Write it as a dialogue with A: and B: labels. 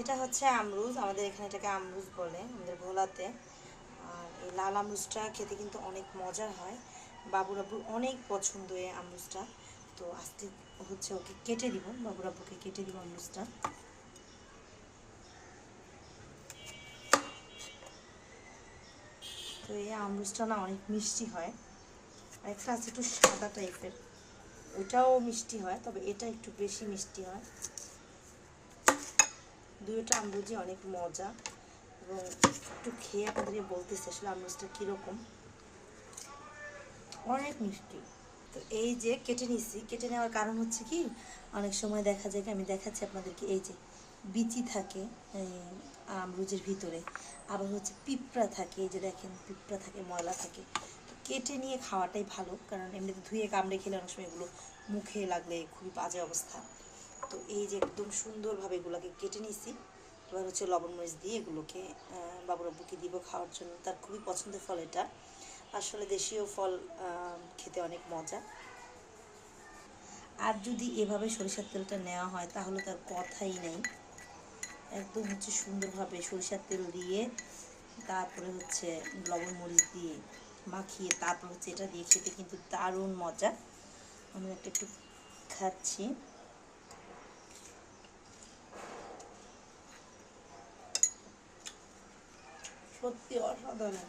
A: এটা হচ্ছে আমরুজ, আমাদের এখানে এটাকে আমরুজ বলে আমাদের ভোলাতে। আর এই লাল আমরুজটা খেতে কিন্তু অনেক মজার হয়, বাবুরাবুর অনেক পছন্দ এই আমরুজটা। তো আজকে হচ্ছে ওকে কেটে দিব, বাবুরাবুকে কেটে দিব আমরুজটা। তো এই আমরুজটা না অনেক মিষ্টি হয়, আর একটা আছে একটু সাদা টাইপের, ওটাও মিষ্টি হয়, তবে এটা একটু বেশি মিষ্টি হয়। দুইটা আমরুজি অনেক মজা, এবং একটু খেয়ে আপনাদেরকে বলতেছি আসলে আমরুজটা কীরকম, অনেক মিষ্টি। তো এই যে কেটে নিছি, কেটে নেওয়ার কারণ হচ্ছে কি, অনেক সময় দেখা যায়, আমি দেখাচ্ছি আপনাদেরকে, এই যে বিচি থাকে এই আমরুজের ভিতরে, আবার হচ্ছে পিঁপড়া থাকে, এই যে দেখেন পিঁপড়া থাকে, ময়লা থাকে। তো কেটে নিয়ে খাওয়াটাই ভালো, কারণ এমনিতে ধুয়ে কামড়ে খেলে অনেক সময় এগুলো মুখে লাগলে খুবই বাজে অবস্থা। তো এই যে একদম সুন্দরভাবে এগুলোকে কেটে নিছি। এবার হচ্ছে লবণ মরিচ দিয়ে এগুলোকে বাবুরাব্বুকে দিব খাওয়ার জন্য, তার খুবই পছন্দের ফল এটা। আসলে দেশীয় ফল খেতে অনেক মজা। আর যদি এভাবে সরিষার তেলটা নেওয়া হয় তাহলে তার কথাই নেই, একদম হচ্ছে সুন্দরভাবে সরিষার তেল দিয়ে, তারপরে হচ্ছে লবণ মরিচ দিয়ে মাখিয়ে তারপর হচ্ছে এটা দিয়ে খেতে কিন্তু দারুণ মজা। আমি একটা একটু খাচ্ছি। সত্যি অসাধারণ।